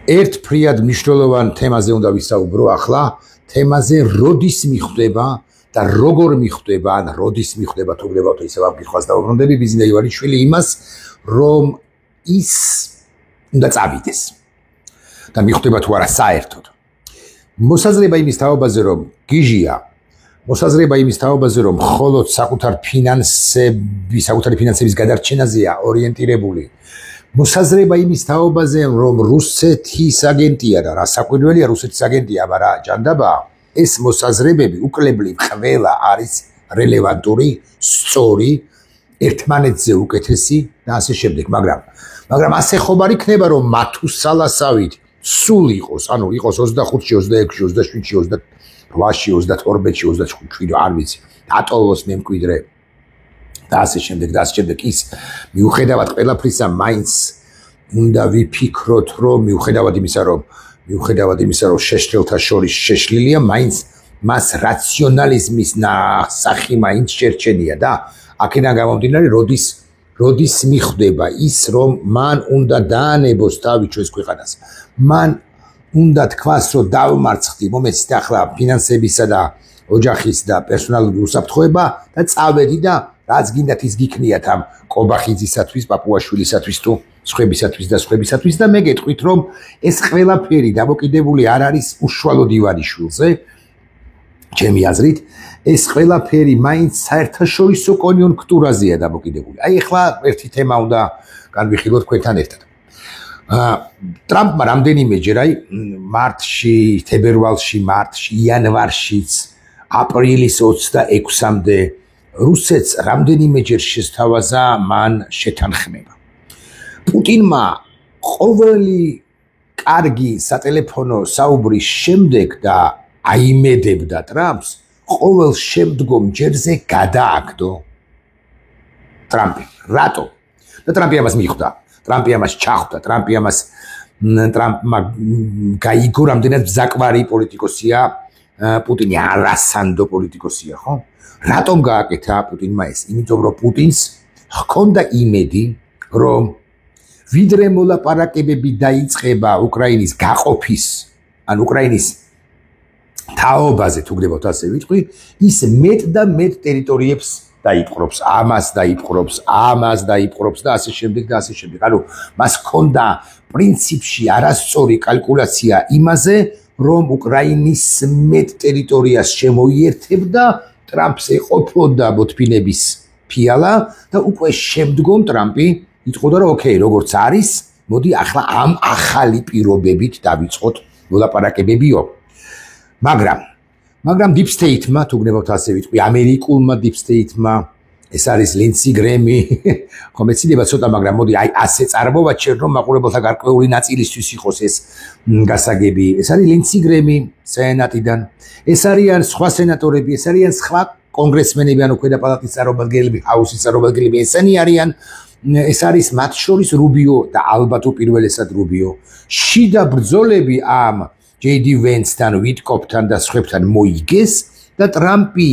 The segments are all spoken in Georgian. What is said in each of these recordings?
ერთ ფრიად მნიშვნელოვან თემაზე უნდა ვისაუბრო ახლა, თემაზე როდის მიხვდება და როგორ მიხვდება, ან როდის მიხვდება თუ გლებავთ ისევ ამ კითხვას დავუბრუნდები ბიზნეს ივანიშვილი იმას, რომ ის უნდა წავიდეს და მიხვდება თუ არა საერთოდ. მოსაზრება იმის თაობაზე, რომ გიჟია, მოსაზრება იმის თაობაზე, რომ მხოლოდ საკუთარი ფინანსების გადარჩენაზეა ორიენტირებული. მოსაზრება იმის თაობაზე, რომ რუსეთის აგენტია და რა საკვირველია რუსეთის აგენტია, მაგრამ ჯანდაბა ეს მოსაზრებები უკლებლივ ყველა არის რელევანტური, სწორი, ერთმანეთზე უკეთესი და ასე შემდეგ, მაგრამ ასე ხომ არ იქნება, რომ მათუსალასავით სულ იყოს, ანუ იყოს 25-ში, 26-ში, 27-ში, 28-ში, 32-ში, 25-ში, არ ვიცი, დატოვოს მემკვიდრე და ასე შემდეგ ის მიუხედავად ყველაფრისა მაინც უნდა ვიფიქროთ, რომ მიუხედავად იმისა, რომ შეშლილთა შორის შეშლილია, მაინც მას რაციონალიზმის სახი მაინც შერჩენია და აქედან გამომდინარე, როდის მიხვდება ის, რომ მან უნდა დაანებოს თავი ჩვენს ქვეყანას. მან უნდა თქვას, რომ დავმარცხდი მომეცით ახლა ფინანსებისა და ოჯახის და პერსონალური უსაფრთხოება და წავედი და რაც გინდათ ის გიქნიათ ამ კობახიძისათვის, პაპუაშვილისათვის თუ სხვებისათვის და მე გეტყვით, რომ ეს ყველაფერი დამოკიდებული არ არის უშუალოდ ივანიშვილზე, ჩემი აზრით, ეს ყველაფერი მაინც საერთაშორისო კონიუნქტურაზეა დამოკიდებული. აი ახლა ერთი თემა უნდა განვიხილოთ თქვენთან ერთად. ტრამპმა რამდენიმეჯერ აი მარტში, თებერვალში, იანვარშიც, აპრილის 26-მდე რუსეთს რამდენიმეჯერ შესთავაზა მან შეთანხმება. პუტინმა ყოველი კარგი სატელეფონო საუბრის შემდეგ და აიმედებდა ტრამპს, ყოველ შემდგომ ჯერზე გადააგდო ტრამპი. რატო? და ტრამპი ამას მიხვდა. ტრამპი ამას ჩახვდა, ტრამპმა გაიგო, რამდენად ბზაკვარი პოლიტიკოსია პუტინი, არასანდო პოლიტიკოსია, ხო? რატომ გააკეთა პუტინმა ეს? იმიტომ რომ პუტინს ჰქონდა იმედი, რომ ვიდრე მოლაპარაკებები დაიწყება უკრაინის გაყოფის, ან უკრაინის თაობაზე, თუ გდებავთ ასე ვიტყვი, ის მეტ და მეტ ტერიტორიებს დაიპყრობს, ამას დაიპყრობს და ასე შემდეგ. ანუ მას ჰქონდა პრინციპში არასწორი კალკულაცია იმაზე, რომ უკრაინის მეტ ტერიტორიას შემოიერთებდა, ტრამპს ეყოფოდა ბოთფინების ფიალა და უკვე შემდგომ ტრამპი იტყოდა, რომ ოკეი, როგორც არის, მოდი ახლა ამ ახალი პირობებით დავიწყოთ მოლაპარაკებებიო. მაგრამ deep state-მა, თუ გნებავთ ასე ვიტყვი, ამერიკულმა deep state-მა, ეს არის ლინცი გრემი, ხომ ეცილება ცოტა, მაგრამ მოდი აი ასე წარმოვაჩერ, რომ მაყურებელთა გარკვეული ნაწილისთვის იყოს ეს გასაგები. ეს არის ლინცი გრემი სენატიდან, ეს არიან სხვა სენატორები, ეს არიან სხვა კონგრესმენები, ანუ ქვედა პალატის წარმომადგენლები, ჰაუსის წარმომადგენლები, ესენი არიან, ეს არის მათ შორის რუბიო და ალბათ უპირველესად რუბიო. შიდა ბრძოლები ამ JD Vance-თან, ვიტკოფთან და სხვებთან მოიგეს და ტრამპი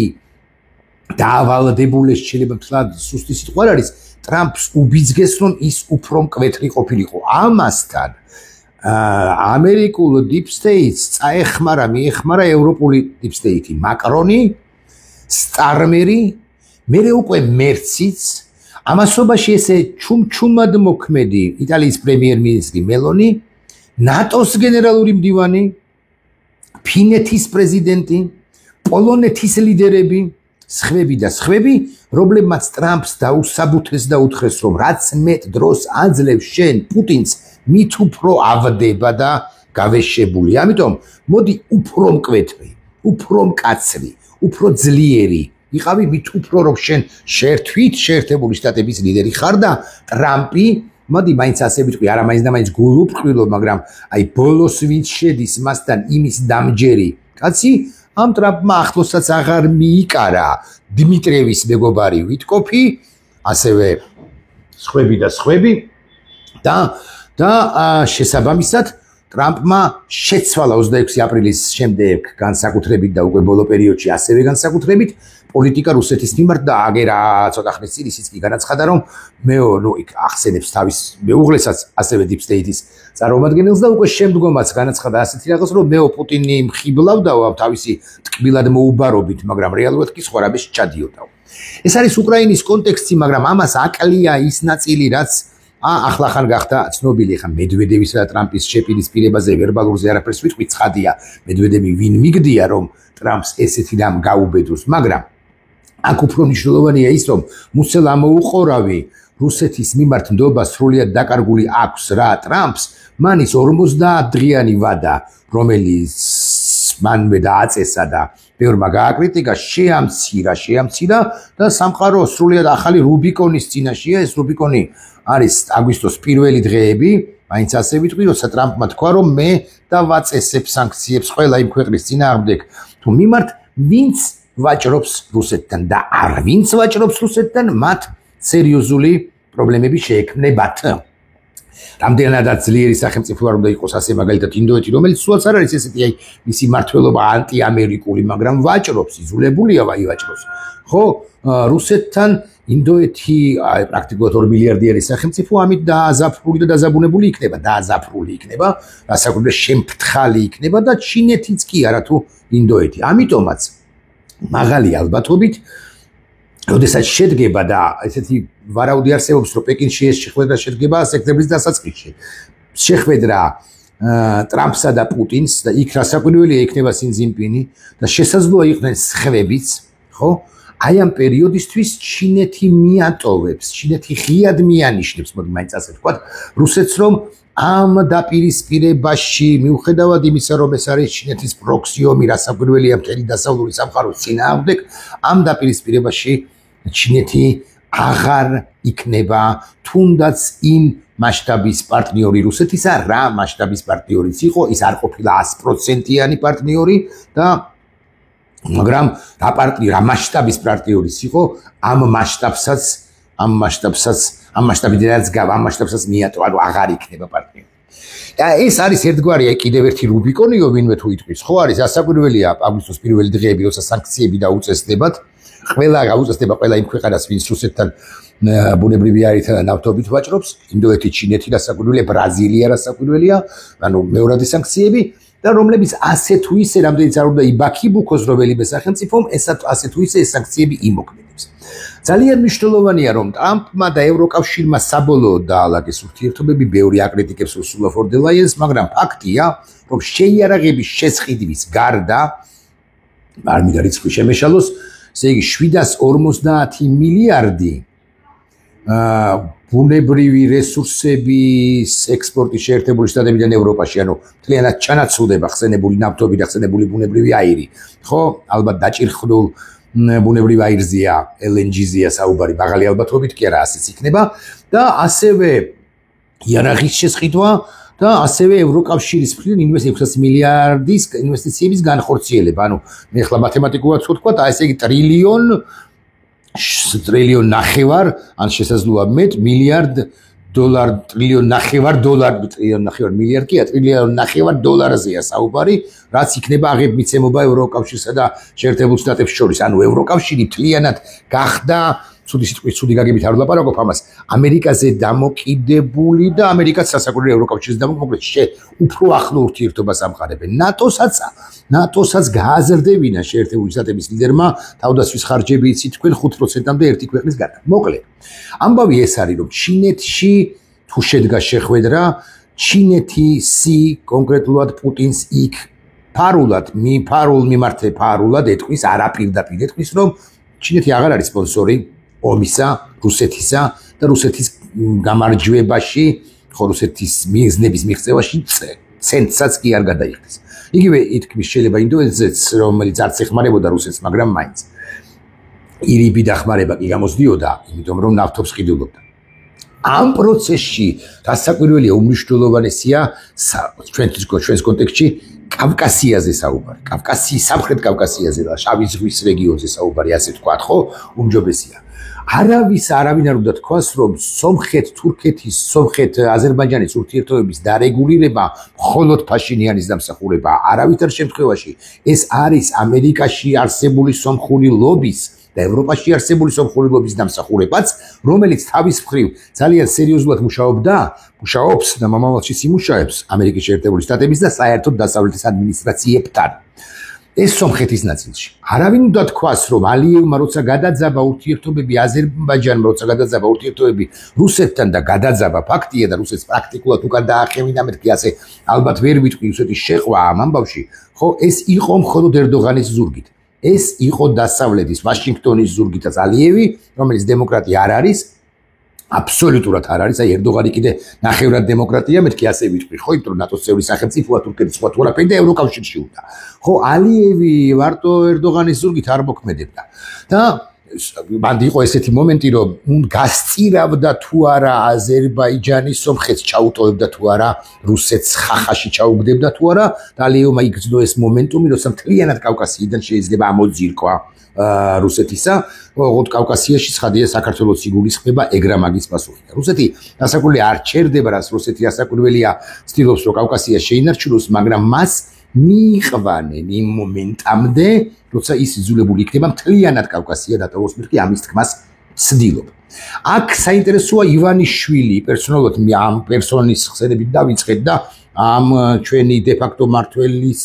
დაავალდებულეს შეიძლება თქვათ სუსტი სიტყვა არის, ტრამპს უბიძგეს, რომ ის უფრო მკვეთრი ყოფილიყო. ამასთან ამერიკულ deep states მიეხმარა ევროპული deep state, მაკრონი, სტარმერი, მერე უკვე მერციც, ამასობაში ესე ჩუმჩუმად მოქმედი იტალიის პრემიერ-მინისტრი მელონი, ნატოს გენერალური მდივანი, ფინეთის პრეზიდენტი, პოლონეთის ლიდერები, სხვები, რომლებმაც ტრამპს დაუსაბუთეს და უთხრეს, რომ რაც მეტ დროს აძლევს შენ პუტინს, მით უფრო ავდება და გავეშებული. ამიტომ მოდი უფრო მკვეთრი, უფრო მკაცრი, უფრო ძლიერი იყავი, მით უფრო რომ შენ შეერთებული შტატების ლიდერი ხარ და ტრამპი მოდი მაინც ასე ვიტყვი, არა მაინც და მაინც გულუბრყვილო, მაგრამ აი ბოლოს ვინც შედის მასთან იმის დამჯერი კაცი, ამ ტრამპმა ახლოსაც აღარ მიიკარა დიმიტრიევის მეგობარი ვიტკოფი, ასევე სხვები და შესაბამისად ტრამპმა შეცვალა 26 აპრილის შემდეგ განსაკუთრებით და უკვე ბოლო პერიოდში ასევე განსაკუთრებით პოლიტიკა რუსეთის მიმართ და აგერა ცოტა ხნის წინ ისიც კი განაცხადა, რომ იქ ახსენებს თავის მეუღლესაც, ასევე Deep State-ის წარმომადგენელს და უკვე შემდგომაც განაცხადა ასეთი რაღაც, რომ პუტინი მხიბლავდაო თავისი ტკბილად მოუბარობით, მაგრამ რეალურად კი სხვა რამეს ჩადიოდაო. ეს არის უკრაინის კონტექსტი, მაგრამ ამას აკლია ის ნაწილი, რაც ახლახან გახდა ცნობილი. ხა მედვედევისა და ტრამპის შეპირისპირებაზე ვერბალურზე არაფერს ვიტყვი, ცხადია, მედვედევი ვინ მიგდია, რომ ტრამპს ესეთი რამ გაუბედოს, მაგრამ აქ უფრო მნიშვნელოვანია ის, რომ მუსელ ამოუყორავი რუსეთის მიმართ ნდობა სრულიად დაკარგული აქვს რა ტრამპს, მან ის 50 დღიანი ვადა, რომელიც მანვე დააწესა და ბევრმა გააკრიტიკა, შეამცირა და სამყარო სრულიად ახალი რუბიკონის წინაშეა. ეს რუბიკონი არის აგვისტოს პირველი დღეები, მაინც ასე ვიტყვი, როცა ტრამპმა თქვა, რომ მე დავაწესებ სანქციებს ყველა იმ ქვეყნის წინააღმდეგ თუ მიმართ, ვინც ვაჭრობს რუსეთთან და არ ვინც ვაჭრობს რუსეთთან, მათ სერიოზული პრობლემები შეექმნებათ. რამდენადაც ძლიერი სახელმწიფო არ უნდა იყოს ასე მაგალითად ინდოეთი, რომელიც სულაც არ არის ესეთი მისი მმართველობა ანტიამერიკული, მაგრამ ვაჭრობს, იზოლებულია ვაჭრობს. ხო, რუსეთთან ინდოეთი პრაქტიკულად 2 მილიარდიანი სახელმწიფო ამით დააზაფრული და დაზაბუნებული იქნება, რასაკვირველია შემფრთხალი იქნება და ჩინეთიც კი არა თუ ინდოეთი. ამიტომაც მაღალი ალბათობით როდესაც შედგება და ესეთი ვარაუდი არსებობს, რომ პეკინში ეს შეხვედრა შედგება სექტემბრის დასაწყისში. შეხვედრა ტრამპსა და პუტინს და იქ რასაკვირველია იქნება სინ ძინპინი და შესაძლოა იყვნენ სხვებიც, ხო? აი ამ პერიოდისთვის ჩინეთი მიატოვებს, ჩინეთი ღიად მიანიშნებს, მოდი მაინც ასე ვთქვათ, რუსეთს, რომ ამ დაპირისპირებაში მიუხედავად იმისა, რომ ეს არის ჩინეთის პროქსი ომი, რასაკვირველია მთელი დასავლური სამყაროს წინააღმდეგ, ამ დაპირისპირებაში ჩინეთი აღარ იქნება თუნდაც იმ მასშტაბის პარტნიორი რუსეთისა, რა მასშტაბის პარტნიორიც იყო, ის არ ყოფილა 100%-იანი პარტნიორი და მაგრამ რა მასშტაბის პარტნიორიც იყო, ამ მასშტაბიდანაც მიატო, ანუ აღარ იქნება პარტნიორი. და ეს არის ერთგვარი კიდევ ერთი რუბიკონიო, ვინმე თუ იტყვის, ხო არის ასაკვირველია აგვისტოს პირველი დღეები, როცა სანქციები დაუწესდებათ, ყველა იმ ქვეყანას, ვინც რუსეთთან ბუნებრივი არითა და ნავთობით ვაჭრობს, ინდოეთი, ჩინეთი რასაკვირველია, ბრაზილია რასაკვირველია, ანუ მეორადი სანქციები და რომლებიც ასე თუ ისე რამდენიც არ უნდა იბაქიბუქოს რომელიმე სახელმწიფომ, ასე თუ ისე ეს სანქციები იმოქმედებს. ძალიან მნიშვნელოვანია, რომ ტრამპმა და ევროკავშირმა საბოლოოდ დაალაგეს ურთიერთობები, ბევრი აკრიტიკებს Ursula von der Leyen's, მაგრამ ფაქტია, რომ შეიარაღების შესყიდვის გარდა არ მინდა რიცხვი შემეშალოს, ესე იგი 750 მილიარდი ბუნებრივი რესურსების ექსპორტი შეერთებული შტატებიდან ევროპაში, ანუ მთლიანად ჩანაცვლდება ხსენებული ნავთობი და ხსენებული ბუნებრივი აირი. ხო, ალბათ დაჭირხდულ ბუნებრივ აირზეა, LNG-ზეა საუბარი, მაღალი ალბათობით კი არა, ასეც იქნება და ასევე იარაღის შესყიდვა და ასევე ევროკავშირის მხრიდან 600 მილიარდის ინვესტიციების განხორციელება. ანუ მე ახლა მათემატიკურად ვთქვათ, ესე იგი ტრილიონ ნახევარ, ან შესაძლოა მეტ მილიარდ დოლარ, ტრილიონ ნახევარ დოლარზეა საუბარი, რაც იქნება აღებმიცემობა ევროკავშირსა და შეერთებულ შტატებს შორის. ანუ ევროკავშირი მთლიანად გახდა, ცუდი გაგებით არ ვლაპარაკობ ამას, ამერიკაზე დამოკიდებული და ამერიკაც სასაკვირველია ევროკავშირის დამოკიდებული, უფრო ახლო ურთიერთობას ამყარებენ. ნატოსაც გააზრდებინა შეერთებული შტატების ლიდერმა თავდასხმის ხარჯები იცით თქვენ 5%-მდე ერთი ქვეყნის გარდა. მოკლედ, ამბავი ეს არის, რომ ჩინეთში თუ შედგა შეხვედრა, ჩინეთი კონკრეტულად პუტინს იქ ფარულად ეტყვის, არაპირდაპირ ეტყვის, რომ ჩინეთი აღარ არის სპონსორი ომისა, რუსეთისა და რუსეთის გამარჯვებაში, ხო რუსეთის მიზნების მიღწევაში ცენტსაც კი არ გადაიხდეს. იგივე ითქმის შეიძლება ინდოეთზეც, რომელიც არც ეხმარებოდა რუსეთს, მაგრამ მაინც ირიბი დახმარება კი გამოსდიოდა, იმიტომ რომ ნავთობს ყიდულობდა. ამ პროცესში რასაკვირველია უმნიშვნელოვანესია ჩვენს კონტექსტში კავკასიაზე საუბარი. სამხრეთ კავკასიაზე და შავი ზღვის რეგიონზე საუბარი, ასე თქვა, ხო, უმჯობესია. არავინ არ უნდა თქვას, რომ სომხეთ-თურქეთის, სომხეთ-აზერბაიჯანის ურთიერთობების დარეგულირება მხოლოდ ფაშინიანის დამსახურებაა. არავითარ შემთხვევაში ეს არის ამერიკაში არსებული სომხური ლობის და ევროპაში არსებული სომხურილობის დამსახურებაც, რომელიც თავის მხრივ ძალიან სერიოზულად მუშაობს და მომავალშიც იმუშავებს ამერიკის შეერთებული შტატების და საერთოდ დასავლეთის ადმინისტრაციებთან. ეს სომხეთის ნაწილში. არავინ უნდა თქვას, რომ ალიევმა როცა გადაძაბა ურთიერთობები აზერბაიჯანმა, როცა გადაძაბა ურთიერთობები რუსეთთან და გადაძაბა ფაქტია და რუსეთს პრაქტიკულად უკან დაახევინა მეთქი ასე ალბათ ვერ ვიტყვი რუსეთის შეყვა ამ ამბავში, ხო, ეს იყო მხოლოდ ერდოღანის ზურგით. ეს იყო დასავლეთის ვაშინგტონის ზურგითაც ალიევი, რომელიც დემოკრატი არ არის. აბსოლუტურად არ არის, აი ერდოღანი კიდე ნახევრად დემოკრატია, მეთქი ასე ვიტყვი, ხო, იმიტომ რომ ნატოს წევრი სახელმწიფოა თურქეთის სხვა თურაფენ და ევროკავშირში უნდა. ხო, ალიევი მარტო ერდოღანის ზურგით არ მოქმედებდა. და მანდ იყო ესეთი მომენტი, რომ გასწირავდა თუ არა აზერბაიჯანი სომხეთს ჩაუტოვებდა თუ არა, რუსეთს ხახაში ჩაუგდებდა თუ არა, და ალიევმა იგრძნო ეს მომენტუმი, როცა მთლიანად კავკასიიდან შეიძლება ამოძირკვა რუსეთისა, ოღონდ კავკასიაში ცხადია საქართველოს იგულისხმება ეგრამაგის პასუხი. რუსეთი დასაკვირველი არ ჩერდება, რაც რუსეთი დასაკვირველია ცდილობს, რომ კავკასია შეინარჩუნოს, მაგრამ მას მიიყვანენ იმ მომენტამდე, როცა ის იძულებული იქნება მთლიანად კავკასია დატოვოს, მერტი ამის თქმას ცდილობ. აქ საინტერესოა ივანიშვილი, პერსონალურად ამ პერსონის ხსენებით დავიწყეთ და ამ ჩვენი დე-ფაქტო მმართველის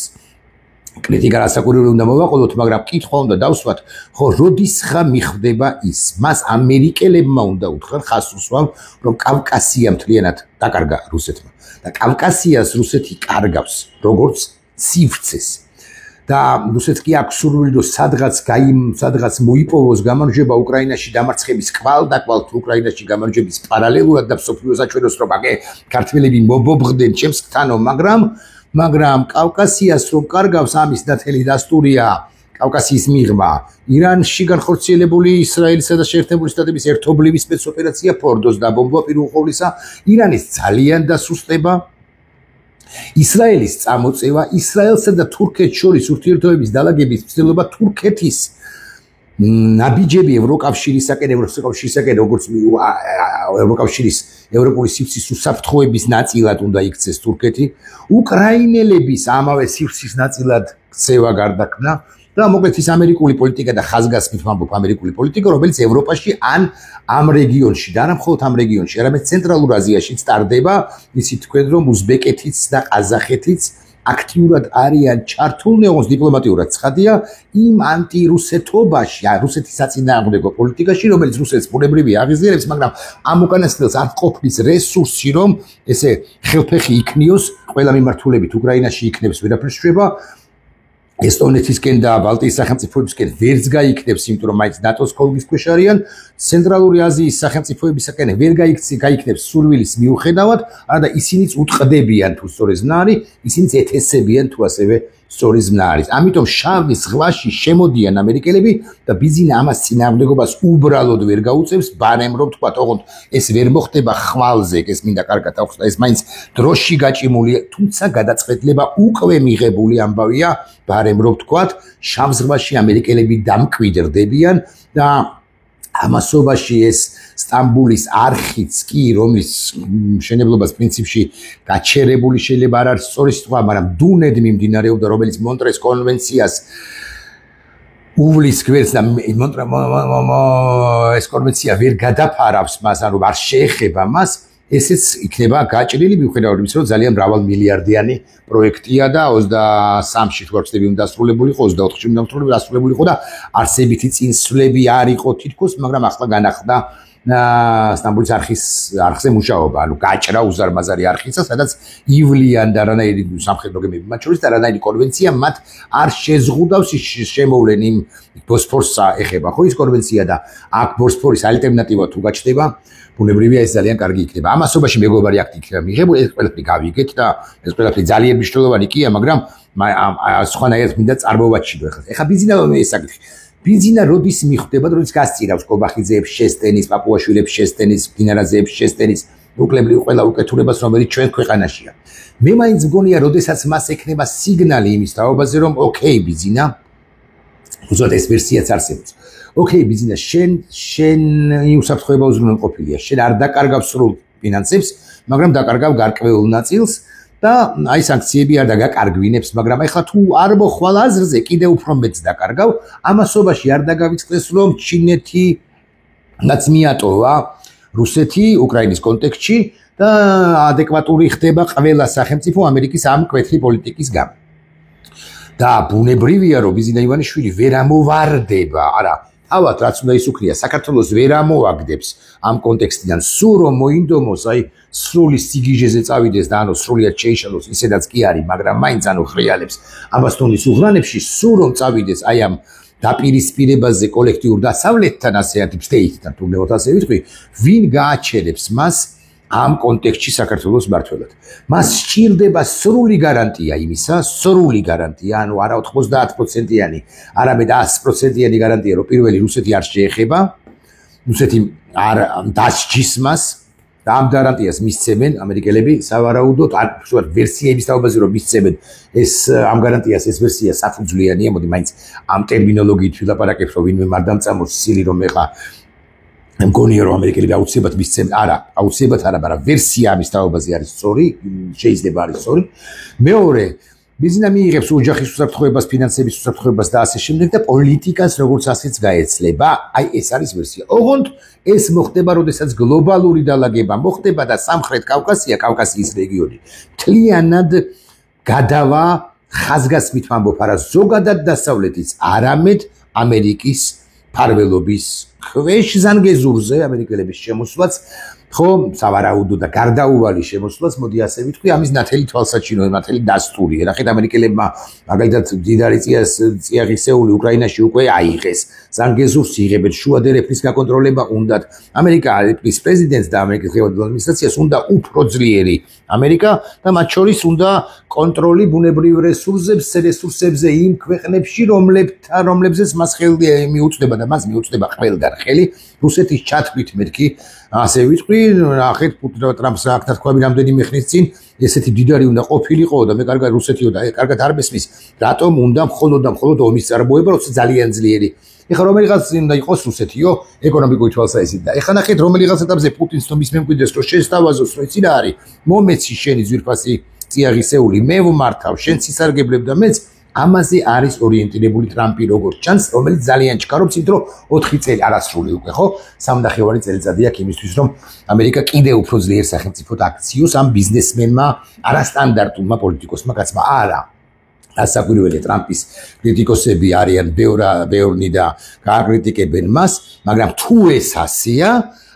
კრიტიკა რასაკვირველი უნდა მოვაყოლოთ, მაგრამ კითხვა უნდა დავსვათ, ხო, როდისღა მიხვდება ის, მას ამერიკელებმა უნდა უთხრან ხაზს უსვამ, რომ კავკასია მთლიანად დაკარგა რუსეთმა და კავკასიას რუსეთი კარგავს როგორც სივრცეს და რუსეთს კი აქვს სურვილი, რომ სადღაც მოიპოვოს გამარჯვება უკრაინაში დამარცხების კვალდაკვალ უკრაინაში გამარჯვების პარალელურად და მსოფლიოს აჩვენოს, რომ აგე ქართველები მობობღდნენ ჩემს გთანო, მაგრამ კავკასიას რომ კარგავს ამის ნათელი დასტურია კავკასიის მიღმა ირანში განხორციელებული ისრაელისა და შეერთებული შტატების ერთობლივი სპეცოპერაცია ფორდოს დაბომბვა პირველ ყოვლისა, ირანის ძალიან დასუსტება, ისრაელის წამოწევა, ისრაელსა და თურქეთს შორის ურთიერთობების დალაგების ცდილობა, თურქეთის ნაბიჯები ევროკავშირისაკენ, როგორც ევროკავშირის ევროპული სივრცის უსაფრთხოების ნაწილად უნდა იქცეს თურქეთი, უკრაინელების ამავე სივრცის ნაწილად ქცევა გარდაქმნა და მოკლედ ის ამერიკული პოლიტიკა და ხაზგასმით ვამბობ ამერიკული პოლიტიკა, რომელიც ევროპაში ან ამ რეგიონში და არა მხოლოდ ამ რეგიონში, არამედ ცენტრალურ აზიაშიც ტარდება, იცით თქვენ რომ უზბეკეთიც და ყაზახეთიც აქტიურად არიან ჩართულნი, ოღონდ დიპლომატიურად ცხადია იმ ანტირუსეთობაში, რუსეთის საწინააღმდეგო პოლიტიკაში, რომელიც რუსეთს ბუნებრივი აღიზრდებს, მაგრამ ამ უკანასკნელს არ ყოფნის რესურსი, რომ ესე ხელფეხი იქნიოს, ყველა მიმართულებით უკრაინაში იქნებს ვერაფერს შვება, ესტონეთისკენ და ბალტიის სახელმწიფოებისკენ ვერც გაიქნებს, იმიტომ რომ მაინც ნატოს ხოლმის ქვეშ არიან, ცენტრალური აზიის სახელმწიფოებისკენ ვერ გაიქნებს სურვილის მიუხედავად, არადა ისინიც უტყდებიან თუ სწორი ზმნა არის, ისინიც ეთესებიან თუ ასევე სწორი ზმნა არის. ამიტომ შავი ზღვაში შემოდიან ამერიკელები და ბიზინა ამას წინააღმდეგობას უბრალოდ ვერ გაუწევს, ბარემ რომ თქვა, ოღონდ ეს ვერ მოხდება ხვალზე, ეს მინდა კარგად აღვხსნა, ეს მაინც დროში გაჭიმულია, თუმცა გადაწყვეტილება უკვე მიღებული ამბავია, ბარემ რომ თქვა, შავ ზღვაში ამერიკელები დამკვიდრდებიან და ამასობაში ეს სტამბულის არხიც კი, რომლის მშენებლობას პრინციპში გაჩერებული შეიძლება არ არის სწორი სიტყვა, მაგრამ დუნედ მიმდინარეობდა, რომელიც მონტრეს კონვენციას უვლის გვერდს და ეს კონვენცია ვერ გადაფარავს მას, ანუ არ შეეხება მას, ესეც იქნება გაჭრილი მიუხედავად იმისა, რომ ძალიან მრავალმილიარდიანი პროექტია და 23-ში თუ არ ვცდები უნდა დასრულებული იყო, 24-ში უნდა დასრულებული იყო და არსებითი წინსვლები არ იყო თითქოს, მაგრამ ახლა განახლდა სტამბულის არხზე მუშაობა, ანუ გაჭრა უზარმაზარი არხისა, სადაც ივლიან და რანაირი სამხედრო გემები მათ შორის და რანაირი კონვენცია მათ არ შეზღუდავს შემოვლენ იმ ბოსფორსა ეხება ხო ის კონვენცია და აქ ბოსფორის ალტერნატივა თუ გაჩნდება, ბუნებრივია ეს ძალიან კარგი იქნება. ამასობაში მეგობარი აქტი იქნება მიღებული, ეს ყველაფერი გავიგეთ და ეს ყველაფერი ძალიან მნიშვნელოვანი კია, მაგრამ სხვანაირად მინდა წარმოვაჩინო ახლა. ეხლა ბიზინა ეს საკითხი. ბიზინა როდის მიხვდება, როდის გასწირავს კობახიძეებს შესტენის, პაპუაშვილებს შესტენის, დინარაძეებს შესტენის, უკლებლივ ყველა უკეთურებას, რომელიც ჩვენ ქვეყანაშია. მე მაინც მგონია, როდესაც მას ექნება სიგნალი იმის თაობაზე, რომ ოკეი ბიზინა, უბრალოდ ეს ვერსიაც არსებობს. ოკეი ბიზინა, შენ უსაფრთხოება უზრუნველყოფილია, შენ არ დაკარგავს სრულ ფინანსებს, მაგრამ დაკარგავ გარკვეულ ნაწილს და აი სანქციები არ დაგაკარგვინებს, მაგრამ ეხლა თუ არ მოხვალ აზრზე, კიდევ უფრო მეც დაკარგავ, ამასობაში არ დაგავიწყდეს, რომ ჩინეთიც მიატოვა რუსეთი უკრაინის კონტექსტში და ადეკვატური ხდება ყველა სახელმწიფო ამერიკის ამ კვეთრი პოლიტიკის გამო. და ბუნებრივია, რომ ბიზინა ივანიშვილი ვერ ამოვარდება, არა, თავად რაც უნდა ისუქნია, საქართველოს ვერ ამოაგდებს ამ კონტექსტიდან, სულ რომ მოინდომოს, აი სრული სიგიჟეზე წავიდეს და ანუ სრულიად შეიშალოს, ისედაც კი არის, მაგრამ მაინც ანუ ხრიალებს ამასთონის უღრანებში, სულ რომ წავიდეს აი ამ დაპირისპირებაზე კოლექტიურ დასავლეთთან, ასე ათი სტეიტთან, თუნდაც ასე ვიტყვი, ვინ გააჩერებს მას ამ კონტექსტში საქართველოს მმართველად. მას სჭირდება სრული გარანტია იმისა, სრული გარანტია, ანუ არა 90%-იანი, არამედ 100%-იანი გარანტია, რომ პირველი რუსეთი არ შეეხება, რუსეთი არ დასჯის მას და ამ გარანტიას მისცემენ ამერიკელები, სავარაუდოდ, ან ვთქვათ, ვერსიების თაობაზე რომ მისცემენ, ეს ამ გარანტიას ეს ვერსია საფუძვლიანია, მოდი მაინც ამ ტერმინოლოგიით ვილაპარაკებ, რომ ვინმე არ დამწამოს სილი, რომ ეხა მგონია რომ ამერიკელები აუცილებლად მისცემენ, არა, აუცილებლად არა, მაგრამ ვერსია ამის თაობაზე არის სწორი, შეიძლება არის სწორი. მეორე, ბიზნა მიიღებს ოჯახის უსაფრთხოებას, ფინანსების უსაფრთხოებას და ასე შემდეგ და პოლიტიკას როგორც ასეც გაეცლება. აი ეს არის ვერსია. ოღონდ ეს მოხდება, როდესაც გლობალური დალაგება მოხდება და სამხრეთ კავკასია, კავკასიის რეგიონი მთლიანად გადავა ხაზგასმით ვამბობ, არა ზოგადად დასავლეთის, არამედ ამერიკის ფარველობის ქვეშ ზანგეზურზე ამერიკელების შემოსვლაც, ხო, სავარაუდო და გარდაუვალი შემოსვლაც, მოდი ასე ვიტყვი, ამის ნათელი თვალსაჩინო, ნათელი დასტური. ნახეთ, ამერიკელებმა მაგალითად მდიდარი წიაღისეული უკრაინაში უკვე აიღეს. ზანგეზურს იღებენ, შუა დერეფნის გაკონტროლება უნდათ. ამერიკის პრეზიდენტს და ამერიკის ღევადურ ადმინისტრაციას უნდა უფრო ძლიერი ამერიკა და მათ შორის უნდა კონტროლი ბუნებრივ რესურსებზე იმ ქვეყნებში, რომლებზეც მას ხელი მიუწვდება და მას მიუწვდება ყველგან ხელი. რუსეთის ჩათვლით მეთქი, ასე ვიტყვი, ნახეთ ტრამპს რა თქვა რამდენიმე ხნის წინ, ესეთი დიდარი უნდა ყოფილიყო და მე კარგად რუსეთიო და კარგად არ მესმის, რატომ უნდა მხოლოდ ომის წარმოება, როცა ძალიან ძლიერი. ეხლა რომელიღაც უნდა იყოს რუსეთიო, ეკონომიკური თვალსაზრისით და ეხლა ნახეთ რომელიღაც ეტაპზე პუტინს რომ ის მემკვიდრეს რომ შეესთავაზოს, რომ იცი რა არის, მომეცი შენი ძვირფასი წიაღისეული, მე ვმართავ, შენ ცისარგებლებ და მეც ამაზე არის ორიენტირებული ტრამპი როგორც ჩანს, რომელიც ძალიან ჩქარობს, იმიტომ რომ 4 წელი არასრული უკვე, ხო? 3.5 წელიწადი აქვს იმისთვის, რომ ამერიკა კიდევ უფრო ძლიერ სახელმწიფოდ აქციოს ამ ბიზნესმენმა, არასტანდარტულმა პოლიტიკოსმა კაცმა. არა. ასაკვირველია ტრამპის კრიტიკოსები არიან ბევრნი და გააკრიტიკებენ მას, მაგრამ თუ ეს ასეა,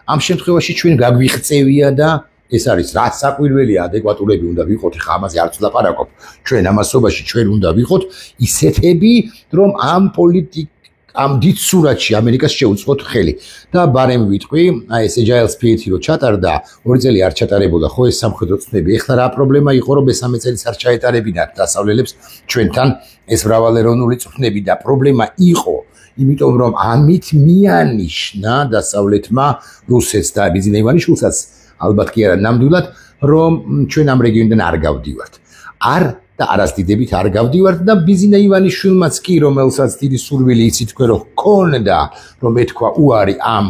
ამ შემთხვევაში ჩვენ გაგვიღწევია და ეს არის რაც საკვირველია, ადეკვატურები უნდა ვიყოთ, ხა ამაზე არც ვლაპარაკობ. ჩვენ ამასობაში ჩვენ უნდა ვიყოთ ისეთები, რომ ამ დიდ სურათში ამერიკას შეუწყოთ ხელი. და ბარემ ვიტყვი, აი ეს agile spirit-ი რო ჩატარდა, 2 წელი არ ჩატარებოდა, ხო ეს სამხედრო წნები. ეხლა რა პრობლემა იყო, რომ მესამე წელს არ ჩაეტარებინათ დასავლელებს ჩვენთან ეს მრავალეროვნული წნები და პრობლემა იყო, იმიტომ რომ ამით მიანიშნა დასავლეთმა რუსეთს და ბიზინა ივანიშვილსაც ალბათ კი არა ნამდვილად, რომ ჩვენ ამ რეგიონიდან არ გავდივართ. და არასდიდებით არ გავდივართ და ბიზინა ივანიშვილმაც კი, რომელსაც დიდი სურვილი იცით თქვენ რომ ჰქონდა, რომ ეთქვა უარი ამ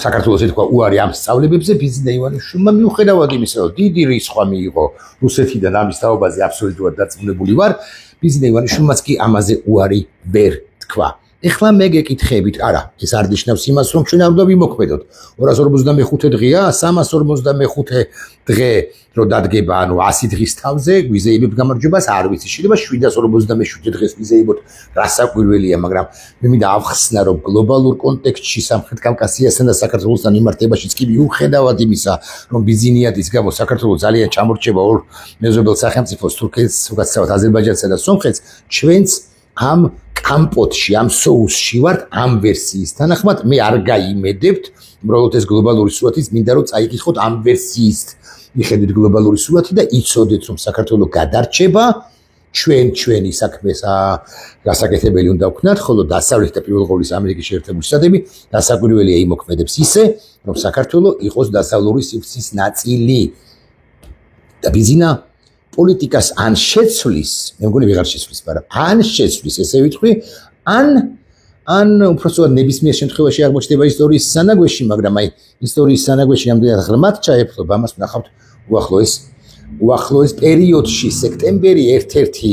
საქართველოს ეთქვა უარი ამ სწავლებებზე, ბიზინა ივანიშვილმა მიუხედავად იმისა, რომ დიდი რისხვა მიიღო რუსეთიდან ამის თაობაზე აბსოლუტურად დაწუნებული ვარ, ბიზინა ივანიშვილმაც კი ამაზე უარი ვერ თქვა. ეხლა მე გეკითხებით, არა, ეს არ ნიშნავს იმას, რომ ჩვენ არ უნდა ვიმოქმედოთ. 255 დღეა, 355 დღე რო დადგება, ანუ 100 დღის თავზე, გვიზეებებთ გამარჯვებას, არ ვიცი, შეიძლება 757 დღეს ვიზეებოთ, რასაკვირველია, მაგრამ მე მინდა ავხსნა, რომ გლობალურ კონტექსტში სამხრეთ კავკასიასთან და საქართველოსთან მიმართებაშიც კი მიუხედავად იმისა, რომ ბიზინიადის გამო საქართველოს ძალიან ჩამორჩება ორ მეზობელ სახელმწიფოს, თურქეთს, უკაცრავად აზერბაიჯანსა და სომხეთს, ჩვენც ამ კამპოტში, ამ соуსში ვართ ამ ვერსიის თანახმად, მე არ გაიმედებთ, უბრალოდ ეს გლობალური სურათიც მინდა რომ წაიკითხოთ ამ ვერსიის მიხედვით გლობალური სურათი და იცოდეთ რომ საქართველოს გადარჩება ჩვენი საქმეს გასაკეთებელი უნდა ვქნათ, ხოლო დასავლეთ და პირველ ყოვლისა ამერიკის შეერთებული შტატები დასაკვირველია იმოქმედებს ისე, რომ საქართველოს იყოს დასავლური სივრცის ნაწილი. და ბიზინა პოლიტიკას ან შეცვლის, მე მგონი ვეღარ შეცვლის, მაგრამ ან შეცვლის, ესე ვიტყვი, ან უბრალოდ ნებისმიერ შემთხვევაში აღმოჩნდება ისტორიის სანაგვეში, მაგრამ აი ისტორიის სანაგვეში ამდენად ღრმად ჩაეფლობა, ამას ვნახავთ უახლოეს უახლოეს პერიოდში სექტემბერი ერთ-ერთი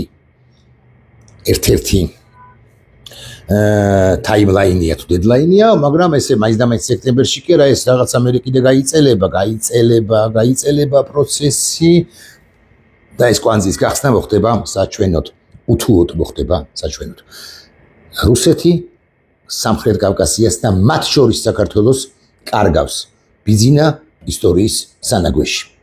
ტაიმლაინია თუ დედლაინია, მაგრამ ესე მაინც სექტემბერში კი რა ეს რაღაც ამერიკიდე გაიწელება პროცესი და ეს კვანძის გახსნა მოხდება საჩვენოდ, უთუოდ მოხდება საჩვენოდ. რუსეთი სამხრეთ კავკასიას და მათ შორის საქართველოს კარგავს ბიძინა ისტორიის სანაგვეში.